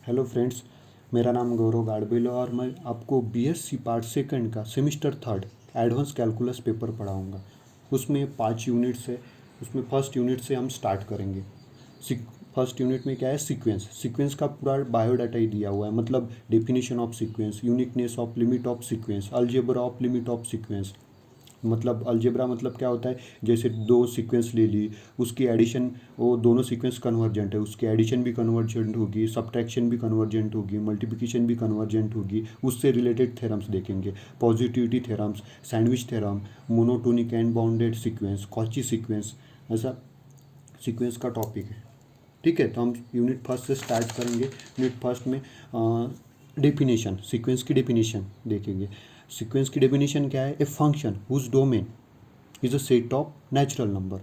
Hello friends, मेरा नाम गौरव गाड़बेल है और मैं आपको बीएससी पार्ट सेकंड का semester third advance calculus paper पढ़ाऊंगा। उसमें 5 यूनिट्स है। उसमें फर्स्ट यूनिट से हम स्टार्ट करेंगे। फर्स्ट यूनिट में क्या है, सीक्वेंस। सीक्वेंस का पूरा बायोडाटा ही दिया हुआ है, मतलब definition of sequence, uniqueness of limit of sequence, algebra of limit of sequence. मतलब अलजेब्रा मतलब क्या होता है, जैसे दो सीक्वेंस ले ली, उसकी एडिशन, वो दोनों सीक्वेंस कन्वर्जेंट है, उसकी एडिशन भी कन्वर्जेंट होगी, सब्ट्रैक्शन भी कन्वर्जेंट होगी, मल्टीप्लिकेशन भी कन्वर्जेंट होगी, उससे रिलेटेड थ्योरम्स देखेंगे। Positivity theorems, sandwich theorem, monotonic and bounded sequence, Cauchy sequence, ऐसा सीक्वेंस का टॉपिक है। ठीक है, तो हम यूनिट फर्स्ट से स्टार्ट करेंगे। यूनिट फर्स्ट में डेफिनेशन, सीक्वेंस की डेफिनेशन देखेंगे। सीक्वेंस की डेफिनेशन क्या है, a function whose domain is a set of natural number.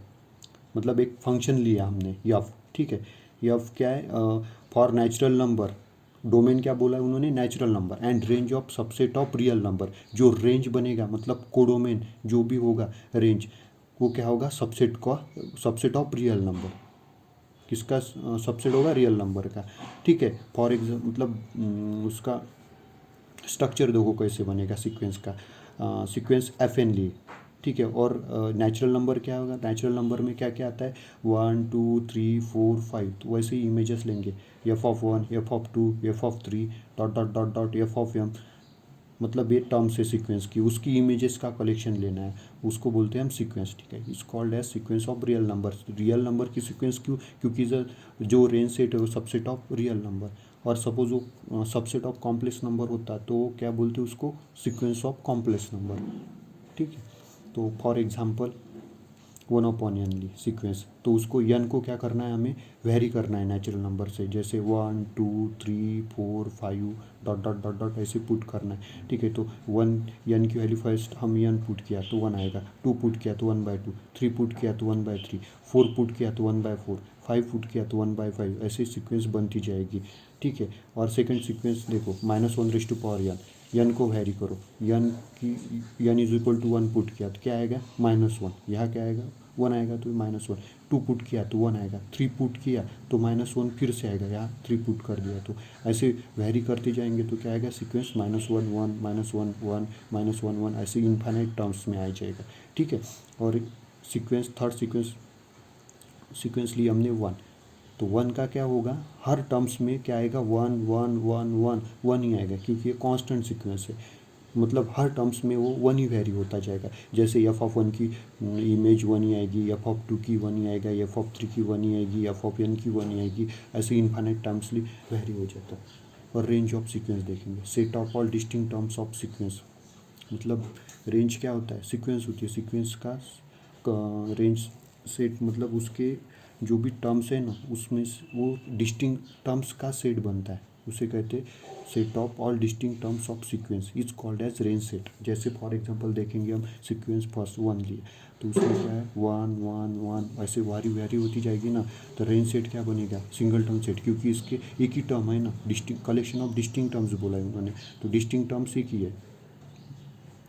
मतलब एक फंक्शन लिया हमने यफ, ठीक है। यफ क्या है, फॉर नेचुरल नंबर। डोमेन क्या बोला है उन्होंने, natural number, and range of subset of real number. जो रेंज बनेगा, मतलब कोडोमेन जो भी होगा रेंज, वो क्या होगा, सबसेट का, सबसेट ऑफ रियल नंबर। किसका सबसेट होगा, रियल नंबर का। ठीक है, फॉर एग्जाम्पल मतलब उसका स्ट्रक्चर देखो कैसे बनेगा सीक्वेंस का। सीक्वेंस एफ एन लिए, ठीक है। और नेचुरल नंबर क्या होगा, नेचुरल नंबर में क्या क्या आता है, 1 2 3 4 5, तो वैसे ही इमेजेस लेंगे, f(1), f(2), f(3), dot dot dot dot f(m), मतलब ये टर्म्स है सीक्वेंस की, उसकी इमेजेस का कलेक्शन लेना है, उसको बोलते हैं हम सीक्वेंस। ठीक है, is called as sequence of real number. Real number की सीक्वेंस क्यों, क्योंकि जो रेंज सेट है वो सबसेट ऑफ रियल नंबर। और सपोज वो सबसेट ऑफ कॉम्प्लेक्स नंबर होता है तो क्या बोलते हैं उसको, सीक्वेंस ऑफ कॉम्प्लेक्स नंबर। ठीक है, तो for example 1/n Lee sequence, तो उसको n को क्या करना है, हमें वेरी करना है नेचुरल नंबर से, जैसे 1 2 3 4 5 डॉट डॉट डॉट डॉट ऐसे पुट करना है। ठीक है, तो 1 n की वैल्यू फर्स्ट हम n पुट किया तो 1 आएगा, 2 पुट किया तो 1/2, 3 पुट किया तो 1/3, 4 पुट किया तो 1/4, 5 पुट किया तो 1/5, ऐसे सीक्वेंस बनती जाएगी। ठीक है, और सेकंड सीक्वेंस देखो, -1n, n को वैरी करो, n की n is equal to 1 put किया तो क्या आएगा, -1, यहाँ क्या आएगा, 1 आएगा तो -1, 2 पुट किया तो 1 आएगा, 3 पुट किया तो -1 फिर से आएगा, यहाँ 3 पुट कर दिया तो ऐसे वैरी करते जाएंगे तो क्या आएगा, सीक्वेंस -1 1 -1 1 -1 1 ऐसे इन्फाइनाइट टर्म्स में आ जाएगा। ठीक है, और सीक्वेंस थर्ड सीक्वेंस ली हमने 1, तो 1 का क्या होगा, हर टर्म्स में क्या आएगा, 1 1 1 1 1 ही आएगा, क्योंकि ये कांस्टेंट सीक्वेंस है। मतलब हर टर्म्स में वो 1 ही वैरी होता जाएगा। जैसे f(1) की इमेज 1 ही आएगी, f(2) की 1 ही आएगा, f(3) की 1 ही आएगी, f(n) की 1 ही आएगी, ऐसे इन्फाइनाइट टर्म्सली वैरी हो जाता है। और रेंज ऑफ सीक्वेंस देखेंगे, set of all distinct terms of sequence. मतलब रेंज क्या होता है, सीक्वेंस होती है, सीक्वेंस का रेंज सेट, मतलब उसके जो भी टर्म्स है ना, उसमें वो डिस्टिंक्ट टर्म्स का सेट बनता है, उसे कहते हैं set of all distinct terms of sequence is called as range set. जैसे फॉर एग्जांपल देखेंगे हम, सीक्वेंस फर्स्ट 1 लिए, तो उसमें क्या है, 1 1 1 ऐसे वारी होती जाएगी ना, तो रेंज सेट क्या बनेगा, सिंगल टर्म सेट, क्योंकि इसके एक ही टर्म है ना, distinct collection of distinct terms बोला है उन्होंने, तो डिस्टिंक्ट टर्म्स एक ही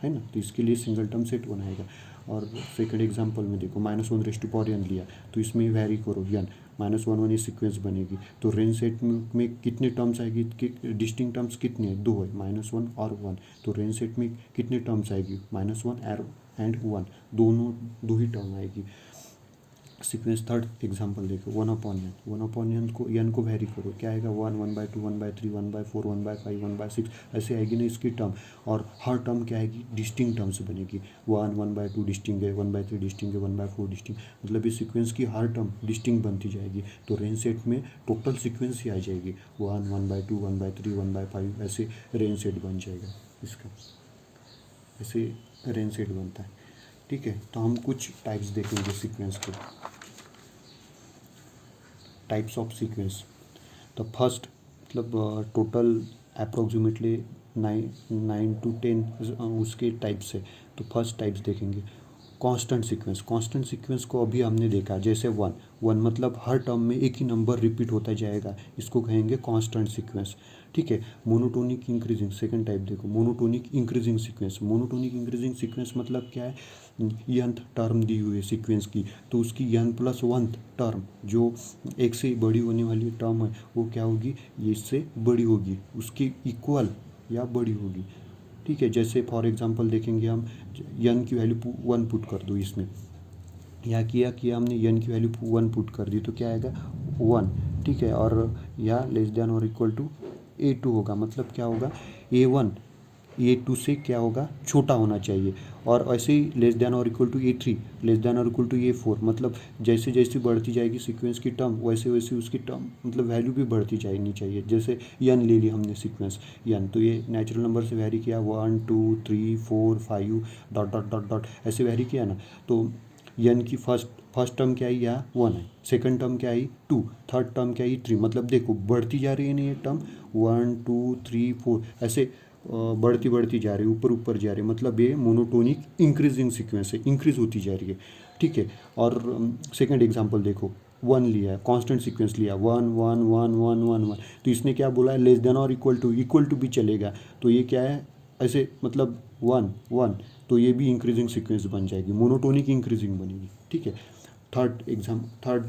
है ना, तो इसके लिए सिंगल टर्म सेट बनाएगा। और सेकंड एग्जांपल में देखो, -1n लिया, तो इसमें वैरी करो n, -1 ये सीक्वेंस बनेगी, तो रेंज सेट में कितने टर्म्स आएगी, डिस्टिंक्ट टर्म्स कितने हैं, 2 है, -1 और 1, तो रेंज सेट में कितने टर्म्स आएगी, -1 एंड 1, दोनों 2 ही टर्म आएगी। सीक्वेंस थर्ड एग्जांपल देखो, 1/n को n को वैरी करो, क्या आएगा, 1 1/2 1/3 1/4 1/5 1/6, ऐसे आएगी ना इसकी टर्म। और हर टर्म क्या आएगी, डिस्टिंक्ट टर्म से बनेगी, 1 1/2 डिस्टिंक्ट है, 1/3 डिस्टिंक्ट है, 1/4 डिस्टिंक्ट, मतलब इस सीक्वेंस की हर टर्म डिस्टिंक्ट बनती जाएगी। तो रेंज सेट में टोटल सीक्वेंस ही आ जाएगी, 1 1/2 1/3 1/5, ऐसे रेंज सेट बन जाएगा इसका, ऐसे रेंज सेट बनता है। ठीक है, तो हम कुछ टाइप्स देखेंगे सीक्वेंस के, टाइप्स ऑफ सीक्वेंस। तो फर्स्ट, मतलब टोटल अप्रोक्सीमेटली 9 to 10 उसके टाइप्स है। तो फर्स्ट टाइप्स देखेंगे, कांस्टेंट सीक्वेंस। कांस्टेंट सीक्वेंस को अभी हमने देखा, जैसे 1 1 मतलब हर टर्म में एक ही नंबर रिपीट होता जाएगा, इसको कहेंगे कांस्टेंट सीक्वेंस। ठीक है। मोनोटोनिक इंक्रीजिंग सेकंड टाइप देखो, monotonic increasing sequence. Monotonic increasing sequence मतलब क्या है, यंथ टर्म दी हुई है सीक्वेंस की, तो उसकी यन प्लस वन टर्म जो एक से बड़ी होने वाली टर्म है वो क्या होगी, ये इससे बड़ी होगी, उसकी इक्वल या बड़ी होगी। ठीक है, जैसे फॉर एग्जांपल देखेंगे हम, यन की वैल्यू वन पुट कर दो इसमें, यहाँ किया हमने यन की वैल्यू वन पुट कर दी तो क्या आएगा वन। ठीक है, और यहाँ लेस देन और इक्वल टू A2 होगा, मतलब क्या होगा A1 A2 से क्या होगा छोटा होना चाहिए, और ऐसे ही लेस देन और equal to A3 less than और इक्वल टू A4, मतलब जैसे जैसे बढ़ती जाएगी सीक्वेंस की टर्म वैसे वैसे उसकी टर्म मतलब वैल्यू भी बढ़ती जानी चाहिए। जैसे यन ले ली हमने सीक्वेंस यन, तो ये नेचुरल नंबर से वैरी किया 1 2 3 4 5 डॉट डॉट डॉट डॉट ऐसे वैरी किया ना, तो यन की फर्स्ट टर्म क्या आई, यहाँ वन है, सेकंड टर्म क्या आई टू, थर्ड टर्म क्या आई थ्री, मतलब देखो बढ़ती जा रही है ना ये टर्म 1 2 3 4 ऐसे बढ़ती बढ़ती जा रही है, ऊपर ऊपर जा रही है, मतलब ये मोनोटोनिक इंक्रीजिंग सीक्वेंस है, इंक्रीज होती जा रही है। ठीक है, और सेकंड एग्जांपल देखो, वन लिया है, कांस्टेंट सीक्वेंस लिया 1 1 1 1 1 1, तो इसने क्या बोला है लेस देन और इक्वल टू भी चलेगा, तो ये क्या है ऐसे मतलब 1 1, तो ये भी इंक्रीजिंग सीक्वेंस बन जाएगी, मोनोटोनिक इंक्रीजिंग बनेगी। ठीक है, थर्ड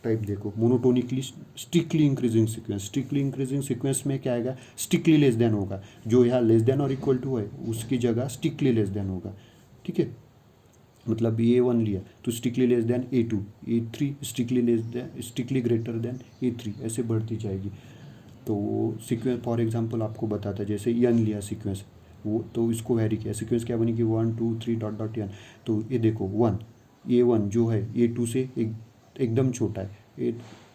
टाइप देखो, monotonically strictly increasing sequence. Strictly increasing sequence में क्या आएगा, स्ट्रिक्टली लेस देन होगा, जो यहाँ लेस देन और इक्वल टू है उसकी जगह स्ट्रिक्टली लेस देन होगा। ठीक है, मतलब A1 लिया तो strictly less then A2 A3 strictly less then strictly greater then A3, ऐसे बढ़ती जाएगी। तो सीक्वेंस फॉर एग्जांपल आपको बताता है, जैसे यन लिया सीक्वेंस, वो तो इसको वैरी किया, सीक्वेंस क्या बनेगी 1 2 3 डॉट डॉट यन, तो ये देखो वन A1 जो है A2 से एकदम छोटा है,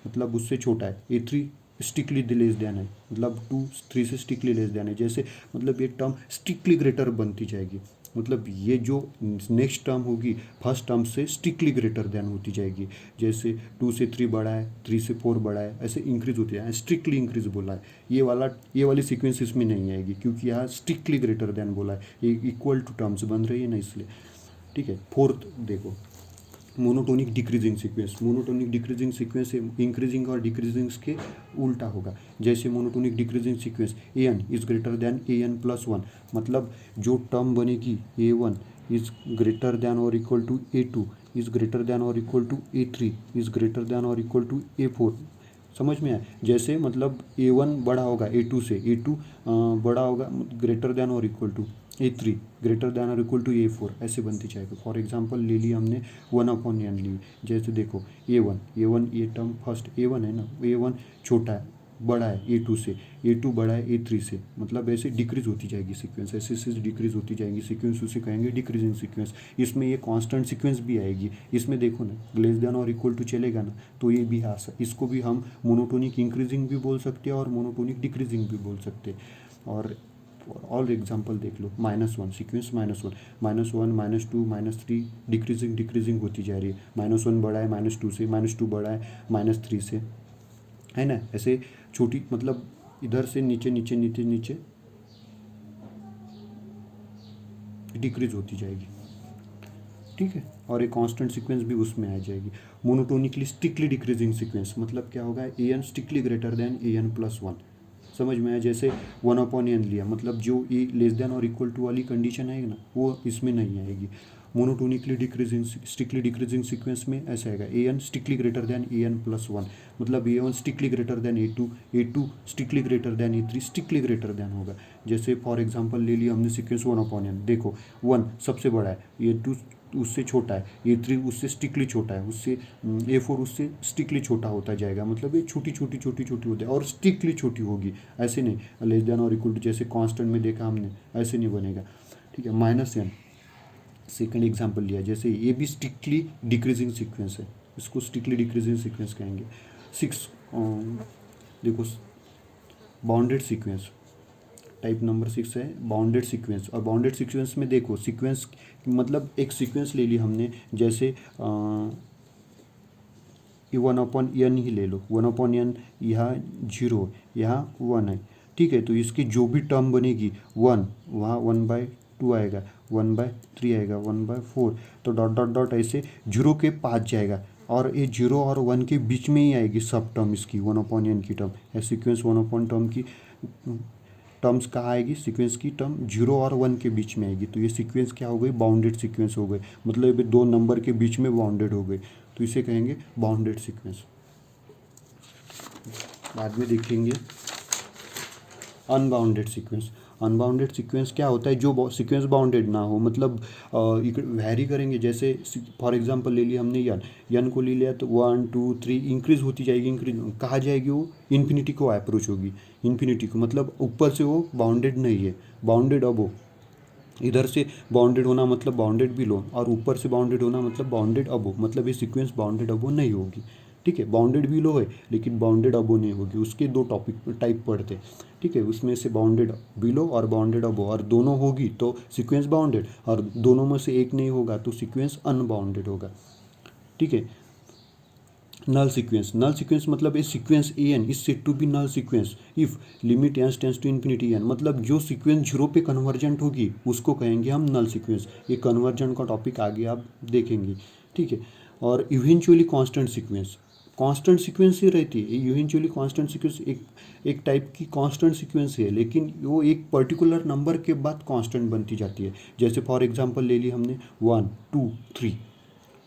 मतलब उससे छोटा है, A3 स्टिकली लेस देन है, मतलब 2 3 से स्टिकली लेस देन है, जैसे मतलब ये टर्म स्टिकली ग्रेटर बनती जाएगी, मतलब ये जो नेक्स्ट टर्म होगी फर्स्ट टर्म से स्टिकली ग्रेटर देन होती जाएगी। जैसे 2 से 3 बड़ा है, 3 से 4 बड़ा है, ऐसे इंक्रीज होती है, स्ट्रिक्टली इंक्रीज बोला है, ये वाली सीक्वेंस इसमें नहीं आएगी क्योंकि यहाँ स्ट्रिक्टली ग्रेटर देन बोला है, ये इक्वल टू टर्म्स बन रही है ना इसलिए। ठीक है, फोर्थ देखो, monotonic decreasing sequence. Monotonic decreasing sequence increasing और डिक्रीजिंग के उल्टा होगा। जैसे monotonic decreasing sequence an is greater than an plus one, मतलब जो टर्म बनेगी A1 इज ग्रेटर देन और equal to A2 is greater than और equal to A3 is greater than और इक्वल टू A4। समझ में आया, जैसे मतलब A1 बड़ा होगा A2 से, A2 बड़ा होगा ग्रेटर देन और equal to A3 greater than और इक्वल टू A4, ऐसे बनती जाएगी। फॉर एग्जांपल ले ली हमने 1/n ली, जैसे देखो A1 ये टर्म फर्स्ट A1 है ना, A1 छोटा है बड़ा है A2 से, A2 बड़ा है A3 से, मतलब ऐसे डिक्रीज होती जाएगी सीक्वेंस, ऐसे ऐसे डिक्रीज होती जाएगी सीक्वेंस, उसे कहेंगे डिक्रीजिंग सीक्वेंस। इसमें ये कांस्टेंट सीक्वेंस भी आएगी, इसमें देखो ना लेस देन और इक्वल टू चलेगा ना, तो ये भी इसको भी हम मोनोटोनिक इंक्रीजिंग भी बोल सकते हैं और मोनोटोनिक डिक्रीजिंग भी बोल सकते हैं। और एग्जांपल देख लो, -1 सीक्वेंस -1 -2 -3 डिक्रीजिंग होती जा रही है, -1 बड़ा है -2 से, -2 बड़ा है -3 से, है ना, ऐसे छोटी मतलब इधर से नीचे नीचे नीचे नीचे डिक्रीज होती जाएगी। ठीक है, और एक कांस्टेंट सीक्वेंस भी उसमें आ जाएगी। मोनोटोनिकली स्ट्रिक्टली डिक्रीजिंग सीक्वेंस मतलब क्या होगा, an strictly greater than an plus one. समझ में आया, जैसे 1/n लिया, मतलब जो ए लेस देन और इक्वल टू वाली कंडीशन आएगी ना वो इसमें नहीं आएगी। Monotonically decreasing strictly decreasing sequence में ऐसा आएगा an strictly greater than an plus one, मतलब A1 strictly greater then A2 strictly greater then A3 strictly greater then होगा। जैसे फॉर एग्जांपल ले लिया हमने सीक्वेंस 1/n, देखो 1 सबसे बड़ा है, A2 उससे छोटा है, A3 उससे स्टिकली छोटा है, उससे A4 उससे स्टिकली छोटा होता जाएगा, मतलब ये छोटी छोटी छोटी छोटी होती है और स्टिकली छोटी होगी, ऐसे नहीं लेस देन और इक्वल टू जैसे कांस्टेंट में देखा हमने, ऐसे नहीं बनेगा। ठीक है, -n सेकंड एग्जांपल लिया, जैसे ये भी स्टिकली डिक्रीजिंग सीक्वेंस है, इसको स्टिकली डिक्रीजिंग सीक्वेंस कहेंगे। 6 देखो बाउंडेड सीक्वेंस, टाइप नंबर 6 है बाउंडेड सीक्वेंस। और बाउंडेड सीक्वेंस में देखो सीक्वेंस मतलब एक सीक्वेंस ले ली हमने, जैसे ये 1/n ही ले लो, 1/n यहाँ 0 यहाँ 1 है। ठीक है, तो इसकी जो भी टर्म बनेगी 1 वहाँ 1/2 आएगा, 1/3 आएगा, 1/4, तो डॉट डॉट डॉट ऐसे 0 के पास जाएगा, और ये 0 और 1 के बीच में ही आएगी सब टर्म इसकी 1/n की टर्म है, सीक्वेंस 1/n टर्म की टर्म्स कहाँ आएगी, सीक्वेंस की टर्म 0 और 1 के बीच में आएगी, तो ये सीक्वेंस क्या हो गई, बाउंडेड सीक्वेंस हो गई, मतलब ये दो नंबर के बीच में बाउंडेड हो गई, तो इसे कहेंगे बाउंडेड सीक्वेंस। बाद में देखेंगे अनबाउंडेड सीक्वेंस। अनबाउंडेड सीक्वेंस क्या होता है, जो सीक्वेंस बाउंडेड ना हो, मतलब वैरी करेंगे, जैसे फॉर एग्जांपल ले लिया हमने यन को ले लिया, तो 1 2 3 इंक्रीज होती जाएगी, इंक्रीज कहाँ जाएगी, वो इन्फिनिटी को अप्रोच होगी, इन्फिनिटी को, मतलब ऊपर से वो बाउंडेड नहीं है, बाउंडेड अब हो, इधर से बाउंडेड होना मतलब बाउंडेड बिलो, और ऊपर से बाउंडेड होना मतलब बाउंडेड अबो, मतलब ये सीक्वेंस बाउंडेड अबो नहीं होगी। ठीक है, बाउंडेड बिलो है लेकिन बाउंडेड अबो नहीं होगी, उसके दो टॉपिक टाइप पढ़ते हैं। ठीक है, उसमें से बाउंडेड बिलो और बाउंडेड अबो, और दोनों होगी तो सीक्वेंस बाउंडेड, और दोनों में से एक नहीं होगा तो सीक्वेंस अनबाउंडेड होगा। ठीक है, नल सीक्वेंस। नल सीक्वेंस मतलब a sequence a n is said to be null sequence if limit n tends to infinity n, मतलब जो सीक्वेंस जीरो पे कन्वर्जेंट होगी उसको कहेंगे हम नल सीक्वेंस। ये कन्वर्जेंट का टॉपिक आगे आप देखेंगे। ठीक है, और eventually constant sequence, constant sequence ही रहती है इवेंचुअली कांस्टेंट सीक्वेंस, एक टाइप की कांस्टेंट सीक्वेंस है, लेकिन वो एक पर्टिकुलर नंबर के बाद कांस्टेंट बनती जाती है। जैसे फॉर एग्जांपल ले ली हमने 1 2 3,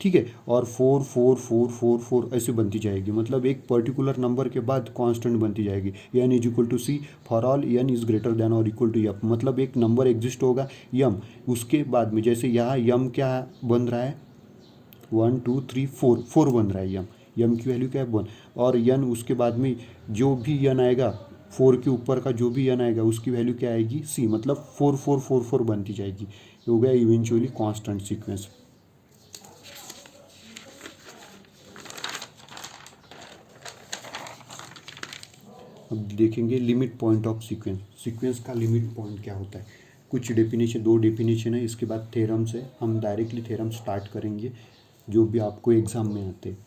ठीक है, और 4 4 4 4 4 ऐसे बनती जाएगी, मतलब एक पर्टिकुलर नंबर के बाद कांस्टेंट बनती जाएगी। N is equal to c for all N is greater than और इक्वल टू एफ, मतलब एक नंबर एग्जिस्ट होगा यम, उसके बाद में जैसे यहाँ यम क्या बन रहा है 1 2 3 4 4 बन रहा है यम की वैल्यू क्या है 1, और यन उसके बाद में जो भी यन आएगा 4 के ऊपर का जो भी यन आएगा उसकी वैल्यू क्या आएगी सी, मतलब 4 4 4 4 बनती जाएगी। ये हो गया इवेंचुअली कांस्टेंट सीक्वेंस। अब देखेंगे limit point of sequence. Sequence का लिमिट पॉइंट क्या होता है, कुछ डेफिनेशन, दो डेफिनेशन है, इसके बाद थ्योरम्स है, हम डायरेक्टली थ्योरम स्टार्ट करेंगे जो भी आपको एग्जाम में आते हैं।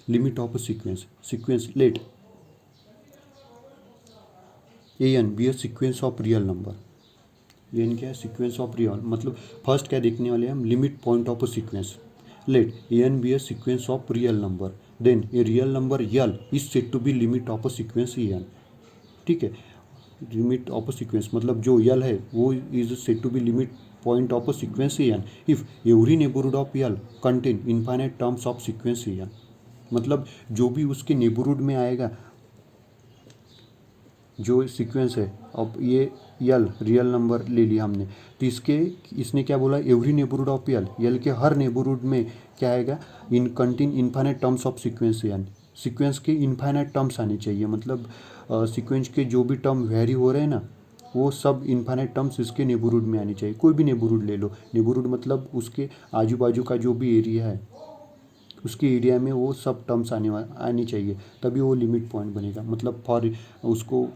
Limit of sequence, sequence let a n be a sequence of real number, ये एन क्या है सीक्वेंस ऑफ रियल, मतलब फर्स्ट क्या देखने वाले हैं हम, limit point of sequence. Let a n be a sequence of real number, then a real number l is said to be limit of sequence a n. ठीक है, limit of sequence मतलब जो l है वो is said to be limit point of sequence a n if every neighbourhood of l contain infinite terms of sequence a n, मतलब जो भी उसके नेबरहुड में आएगा जो सीक्वेंस है, अब ये यल रियल नंबर ले लिया हमने, तो इसने क्या बोला, एवरी नेबरहुड ऑफ यल के हर नेबरहुड में क्या आएगा, in contain infinite terms of sequence n, sequence के इनफाइनाइट टर्म्स आने चाहिए, मतलब सीक्वेंस के जो भी टर्म वेरी हो रहे हैं ना वो सब इनफाइनाइट टर्म्स इसके नेबरहुड में आनी चाहिए। कोई भी नेबरहुड ले लो, नेबरहुड मतलब उसके आजू बाजू का जो भी एरिया है उसके एरिया में वो सब टर्म्स आनी चाहिए, तभी वो लिमिट पॉइंट बनेगा। मतलब फॉर उसको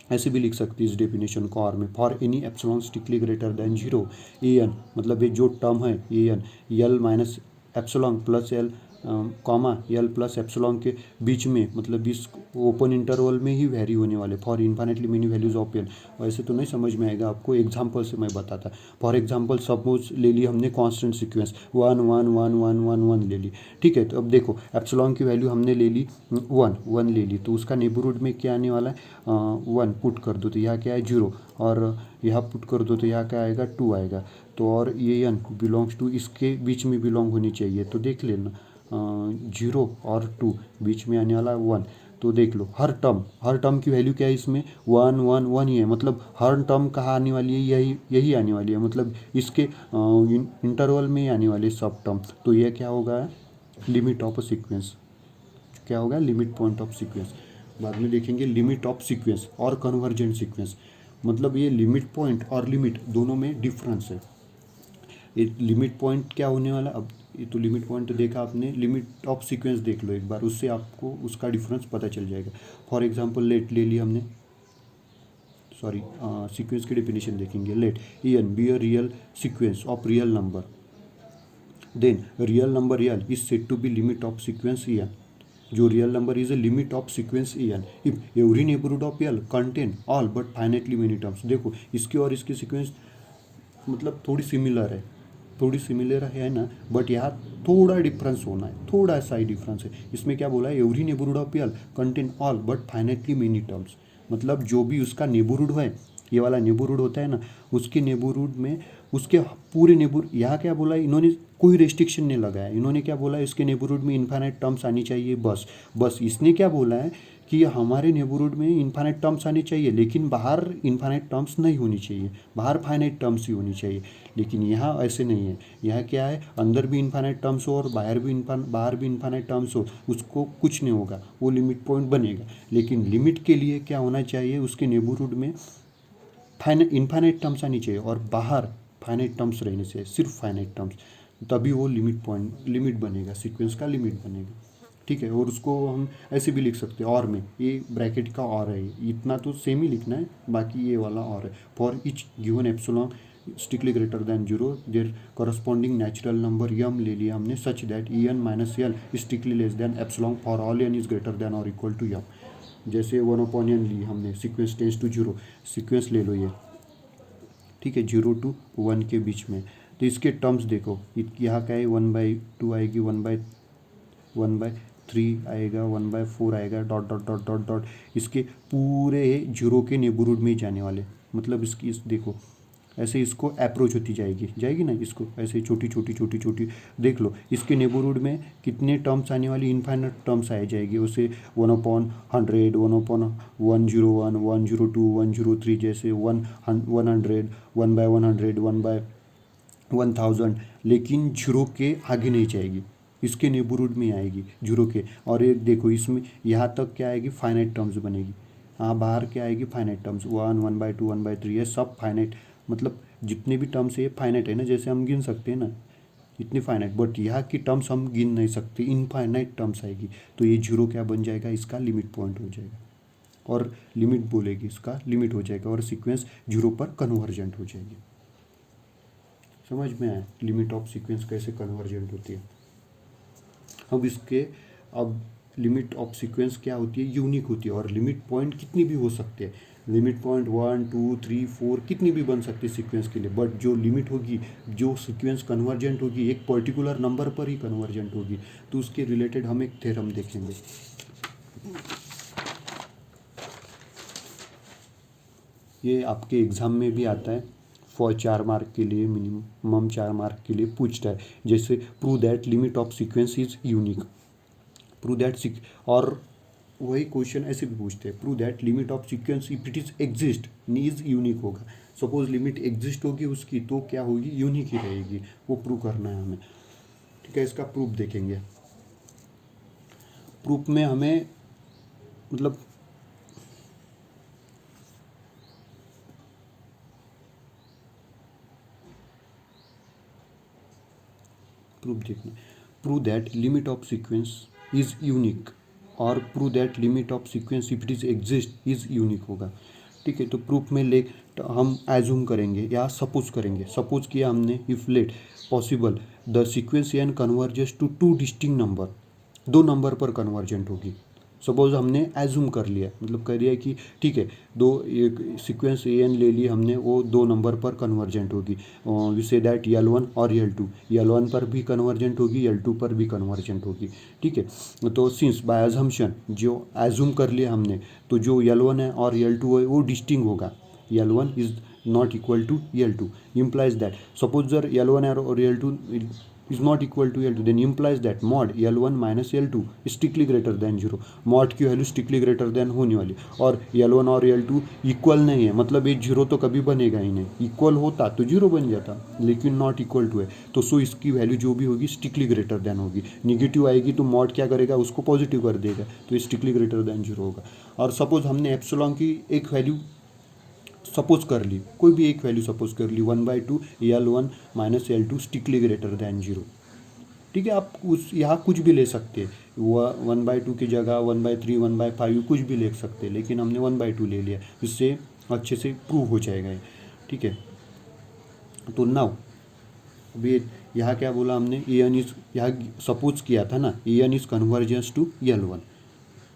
ऐसे भी लिख सकती है इस डेफिनेशन को और में, for any epsilon strictly greater than zero a n, मतलब ये जो टर्म है a n l minus epsilon plus l comma l plus epsilon के बीच में, मतलब इस ओपन इंटरवल में ही वेरी होने वाले, for infinitely many values of L. वैसे तो नहीं समझ में आएगा आपको, एग्जाम्पल से मैं बताता। फॉर एग्जाम्पल सपोज ले ली हमने कांस्टेंट सीक्वेंस 1 1 1 1 1 1 ले ली। ठीक है, तो अब देखो एप्सिलॉन की वैल्यू हमने ले ली 1 ले ली, तो उसका नेबरहुड में क्या आने वाला है 1 पुट कर दो तो यहाँ क्या है 0, और यहाँ पुट कर दो तो यहाँ क्या आएगा 2 आएगा, तो और ये एन बिलोंग्स टू इसके बीच में बिलोंग होनी चाहिए, तो देख लेना 0 और 2 बीच में आने वाला 1, तो देख लो हर टर्म की वैल्यू क्या है इसमें 1 1 1 ही है, मतलब हर टर्म कहाँ आने वाली है, यही आने वाली है, मतलब इसके इंटरवल में ही आने वाली है सब टर्म, तो यह क्या होगा लिमिट ऑफ सीक्वेंस, क्या होगा लिमिट पॉइंट ऑफ सीक्वेंस। बाद में देखेंगे लिमिट ऑफ सीक्वेंस और कन्वर्जेंट सीक्वेंस, मतलब ये लिमिट पॉइंट और लिमिट दोनों में डिफरेंस है। ये लिमिट पॉइंट क्या होने वाला, अब ये तो लिमिट पॉइंट तो देखा आपने, लिमिट ऑफ सीक्वेंस देख लो एक बार, उससे आपको उसका डिफरेंस पता चल जाएगा। फॉर एग्जांपल लेट ले लिया हमने, सॉरी सीक्वेंस की डेफिनेशन देखेंगे। Let a n be a real sequence of real number, then real number l is said to be limit of sequence a n, जो real number is a limit of sequence a n if every neighbourhood of l contain all but finitely many terms. देखो इसके और इसकी sequence मतलब थोड़ी similar है, थोड़ी similar है ना, बट यहाँ थोड़ा डिफरेंस होना है, थोड़ा सा ही डिफरेंस है। इसमें क्या बोला है, every neighbourhood of l contain all but finitely many terms, मतलब जो भी उसका नेबरहुड है, ये वाला नेबरहुड होता है ना, उसके नेबरहुड में उसके पूरे नेबर, यहाँ क्या बोला है इन्होंने, कोई रेस्ट्रिक्शन नहीं लगाया, इन्होंने क्या बोला है इसके नेबरहुड में इन्फाइनाइट टर्म्स आनी चाहिए, बस। बस इसने क्या बोला है कि हमारे नेबरहुड में इन्फाइनाइट टर्म्स आनी चाहिए, लेकिन बाहर इन्फाइनाइट टर्म्स नहीं होनी चाहिए, बाहर फाइनाइट टर्म्स ही होनी चाहिए। लेकिन यहाँ ऐसे नहीं है, यहाँ क्या है, अंदर भी इन्फाइनाइट टर्म्स हो और बाहर भी इन्फाइनाइट टर्म्स हो, उसको कुछ नहीं होगा, वो लिमिट पॉइंट बनेगा। लेकिन लिमिट के लिए क्या होना चाहिए, उसके नेबरहुड में इन्फाइनाइट टर्म्स आनी चाहिए और बाहर फाइनाइट टर्म्स रहने से, सिर्फ फाइनाइट टर्म्स, तभी वो लिमिट बनेगा, सीक्वेंस का लिमिट बनेगा। ठीक है, और उसको हम ऐसे भी लिख सकते हैं, और में ये ब्रैकेट का और है, इतना तो सेम ही लिखना है, बाकी ये वाला और है। For each given epsilon strictly greater than zero there corresponding natural number m ले लिया हमने, such that e n minus l strictly less than epsilon for all N is greater than और इक्वल टू यम। जैसे 1/n ली हमने, sequence tends to zero, sequence ले लो ये, ठीक है, 0 to 1 के बीच में। तो इसके टर्म्स देखो, यहाँ क्या है, 1/2 आएगी, 1/3 आएगा, 1/4 आएगा, dot dot dot dot dot, इसके पूरे जीरो के नेबरहुड में ही जाने वाले। मतलब इसकी इस देखो, ऐसे इसको अप्रोच होती जाएगी ना, इसको ऐसे छोटी छोटी छोटी छोटी देख लो, इसके नेबरहुड में कितने टर्म्स आने वाली, इन्फाइनाइट टर्म्स आ जाएगी उसे, 1/100, 1/101, 102, 103, जैसे 100, 1/100, 1/1000, लेकिन जीरो के आगे नहीं जाएगी, इसके नेबरहुड में आएगी जीरो के। और ये देखो इसमें यहाँ तक क्या आएगी, फाइनाइट टर्म्स बनेगी, हाँ बाहर क्या आएगी, फाइनाइट टर्म्स, 1/2, 1/3, ये सब फाइनाइट, मतलब जितने भी टर्म्स है ये फाइनाइट है ना, जैसे हम गिन सकते हैं ना इतनी फाइनाइट, बट यहाँ की टर्म्स हम गिन नहीं सकते, इनफाइनाइट टर्म्स आएगी। तो ये जीरो क्या बन जाएगा, इसका लिमिट पॉइंट हो जाएगा, और लिमिट बोलेगी, इसका लिमिट हो जाएगा, और सीक्वेंस जीरो पर कन्वर्जेंट हो जाएगी। समझ में आया लिमिट ऑफ सीक्वेंस कैसे कन्वर्जेंट होती है। अब लिमिट ऑफ सीक्वेंस क्या होती है, यूनिक होती है, और लिमिट पॉइंट कितनी भी हो सकते हैं, लिमिट पॉइंट 1 2 3 4 कितनी भी बन सकती है सीक्वेंस के लिए, बट जो लिमिट होगी, जो सीक्वेंस कन्वर्जेंट होगी, एक पर्टिकुलर नंबर पर ही कन्वर्जेंट होगी। तो उसके रिलेटेड हम एक थ्योरम देखेंगे। ये आपके एग्ज़ाम में भी आता है, फॉर 4 मार्क के लिए, मिनिमम 4 मार्क के लिए पूछता है, जैसे prove that limit of sequence is unique, prove that, और वही क्वेश्चन ऐसे भी पूछते हैं, prove that limit of sequence if it is exist is unique होगा। सपोज लिमिट एग्जिस्ट होगी उसकी, तो क्या होगी, यूनिक ही रहेगी, वो प्रूव करना है हमें। ठीक है, इसका प्रूफ देखेंगे। प्रूफ में हमें मतलब प्रूफ देखना, prove that limit of sequence is unique, और prove that limit of sequence if it is exist is unique होगा। ठीक है, तो प्रूफ में ले हम एज्यूम करेंगे या सपोज करेंगे, सपोज किया हमने, if let possible the sequence n converges to 2 distinct number, 2 number पर कन्वर्जेंट होगी। सपोज हमने एज्यूम कर लिया, मतलब कर लिया कि ठीक है, दो एक सीक्वेंस ए एन ले ली हमने, वो 2 नंबर पर कन्वर्जेंट होगी। वी से दैट L1 और L2, L1 पर भी कन्वर्जेंट होगी, L2 पर भी कन्वर्जेंट होगी। ठीक है, तो सिंस बाय अजम्पशन जो एज्यूम कर लिया हमने, तो जो L1 है और L2 है वो डिस्टिंक्ट होगा, L1 is not equal to L2, implies that suppose जर L1 और L2 is not equal to L2, then implies that mod L1 minus L2 strictly greater than 0, mod की वैल्यू स्ट्रिक्टली ग्रेटर देन होने वाली, और L1 और L2 equal नहीं है, मतलब ये जीरो तो कभी बनेगा ही नहीं, इक्वल होता तो जीरो बन जाता, लेकिन नॉट इक्वल टू है, तो सो इसकी वैल्यू जो भी होगी स्ट्रिक्टली ग्रेटर देन होगी। निगेटिव आएगी तो मॉड क्या करेगा, उसको पॉजिटिव कर देगा, तो ये स्ट्रिक्टली ग्रेटर देन 0 होगा। और सपोज हमने एप्सिलॉन की एक वैल्यू सपोज कर ली, कोई भी एक वैल्यू सपोज कर ली, 1/2 L1 minus L2 strictly greater than 0। ठीक है, आप उस यहाँ कुछ भी ले सकते हैं, वह 1/2 की जगह 1/3 1/5 कुछ भी ले सकते हैं, लेकिन हमने 1/2 ले लिया, इससे अच्छे से प्रूव हो जाएगा ये। ठीक है, तो नाउ अभी यहाँ क्या बोला हमने, ए एन इज, यहाँ सपोज किया था ना, a n is convergence to L1,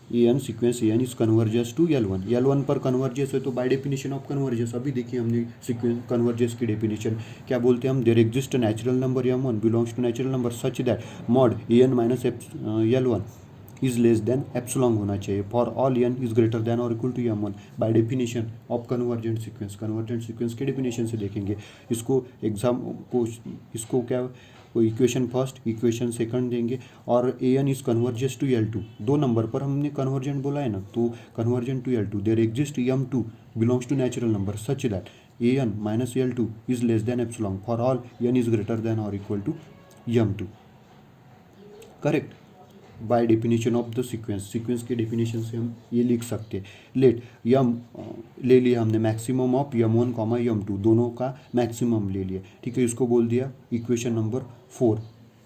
a n sequence a n is convergence to L1, L1 पर कन्वर्जेंस है तो बाय डेफिनेशन ऑफ कन्वर्जेंस, अभी देखिए हमने सीक्वेंस कन्वर्जेंस की डेफिनेशन क्या बोलते हैं हम, there exist natural number M1 belongs to natural number such that mod A N minus L1 is less than epsilon होना चाहिए for all N is greater than और equal to m one by definition of convergent sequence. Convergent sequence के definition से देखेंगे इसको exam को, इसको क्या वो इक्वेशन फर्स्ट इक्वेशन सेकंड देंगे और a n is converges to L two, 2 number पर हमने कन्वर्जेंट बोला है ना, तो convergent to L two there exist m two belongs to natural number such that a N minus L two is less than epsilon for all N is greater than और equal to m two. Correct, by definition of the sequence, sequence के definition से हम ये लिख सकते हैं। Late यम ले लिया हमने maximum of m one comma m two, दोनों का मैक्सिमम ले लिया, ठीक है, इसको बोल दिया इक्वेशन नंबर 4।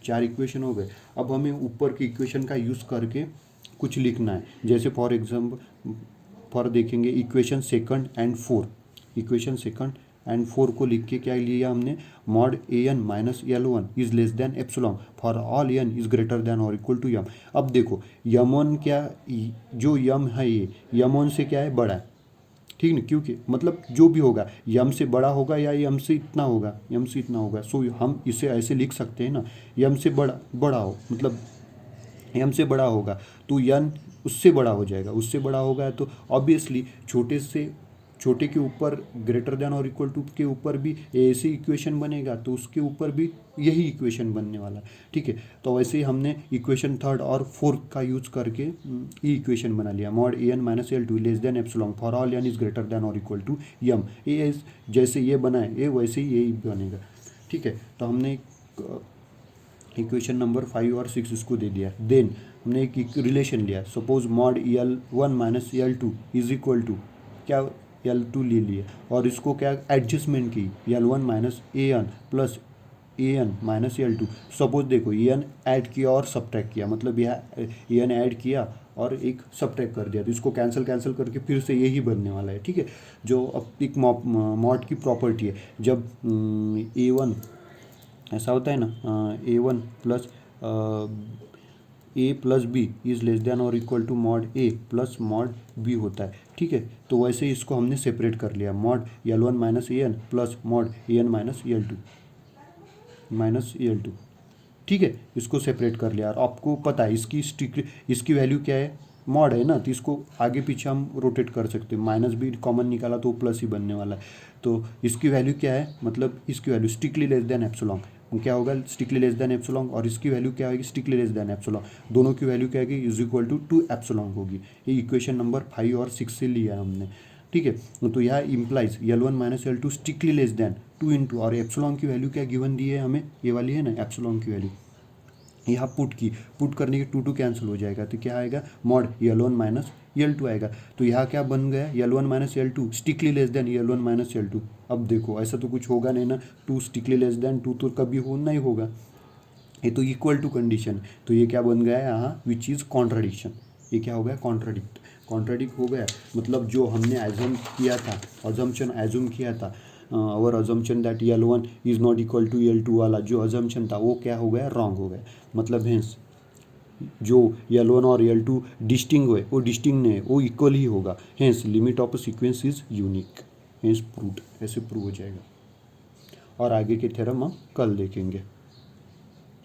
4 इक्वेशन हो गए। अब हमें ऊपर के इक्वेशन का यूज़ करके कुछ लिखना है, जैसे फॉर एग्जाम्पल फॉर देखेंगे equation second and 4, equation second and 4 को लिख के क्या लिया हमने, mod A N minus L one is less than epsilon for all N is greater than और इक्वल टू यम। अब देखो यम वन क्या, जो यम है ये यम वन से क्या है, बड़ा है, ठीक ना, क्योंकि मतलब जो भी होगा यम से बड़ा होगा या यम से इतना होगा, यम से इतना होगा। सो हम इसे ऐसे लिख सकते हैं ना, यम से बड़ा हो, मतलब एम से बड़ा होगा तो यन उससे बड़ा हो जाएगा, उससे बड़ा होगा तो ऑब्वियसली छोटे से छोटे के ऊपर ग्रेटर देन और इक्वल टू के ऊपर भी ऐसे इक्वेशन बनेगा, तो उसके ऊपर भी यही इक्वेशन बनने वाला है, ठीक है। तो वैसे ही हमने इक्वेशन थर्ड और फोर्थ का यूज करके ये इक्वेशन बना लिया, mod A N minus L two less than epsilon for all N is greater than और इक्वल टू यम। ए जैसे ये बना है ये वैसे ही यही बनेगा, ठीक है। तो हमने इक्वेशन नंबर 5 और 6 इसको दे दिया। देन हमने एक रिलेशन लिया, suppose mod l one minus L two is equal to क्या, एल टू ले लिए और इसको क्या एडजस्टमेंट की, l one minus a n plus a N minus L two. Suppose देखो ए एन ऐड किया और सब्ट्रैक्ट किया, मतलब यह ए एन ऐड किया और एक सब्ट्रैक्ट कर दिया, तो इसको कैंसिल करके फिर से यही बनने वाला है, ठीक है। जो अब एक मॉड की प्रॉपर्टी है, जब ए वन ऐसा होता है ना, a one plus a plus b is less than और equal to mod a plus mod b होता है, ठीक है। तो वैसे ही इसको हमने सेपरेट कर लिया, mod l one minus a n plus mod A N minus L two, ठीक है, इसको सेपरेट कर लिया। और आपको पता है इसकी वैल्यू क्या है, मॉड है ना, तो इसको आगे पीछे हम रोटेट कर सकते हैं, माइनस भी कॉमन निकाला तो प्लस ही बनने वाला है। तो इसकी वैल्यू क्या है, मतलब इसकी value strictly less than epsilon, क्या होगा स्ट्रिक्टली लेस देन एप्सिलॉन, और इसकी वैल्यू क्या होगी स्ट्रिक्टली लेस देन एप्सिलॉन, दोनों की वैल्यू क्या होगी इज इक्वल टू 2 एप्सिलॉन होगी। ये इक्वेशन नंबर 5 और 6 से लिया हमने, ठीक है। तो यह implies L one minus L two strictly less then 2 into, और एप्सिलॉन की वैल्यू क्या गिवन दी है हमें, ये वाली है ना एप्सिलॉन की वैल्यू, यहाँ पुट करने के 2 कैंसिल हो जाएगा, तो क्या आएगा mod l one minus L two आएगा। तो यहाँ क्या बन गया, L one minus L two strictly less then L one minus L two. अब देखो ऐसा तो कुछ होगा नहीं ना, 2 स्ट्रिक्टली लेस देन 2 तो कभी हो नहीं होगा, ये तो इक्वल टू कंडीशन। तो ये क्या बन गया है यहाँ, विच इज़ कॉन्ट्राडिक्शन, ये क्या हो गया कॉन्ट्राडिक्ट हो गया। मतलब जो हमने एजम किया था, एजूम किया था, और assumption that L one is not equal to L two वाला जो अजम्पशन था वो क्या हो गया, रॉन्ग हो गया। मतलब हेंस जो एल वन और एल टू डिस्टिंग हुए वो डिस्टिंग नहीं है, वो इक्वल ही होगा। Hence limit of sequence is unique, hence proved, ऐसे प्रूव हो जाएगा। और आगे के थ्योरम हम कल देखेंगे।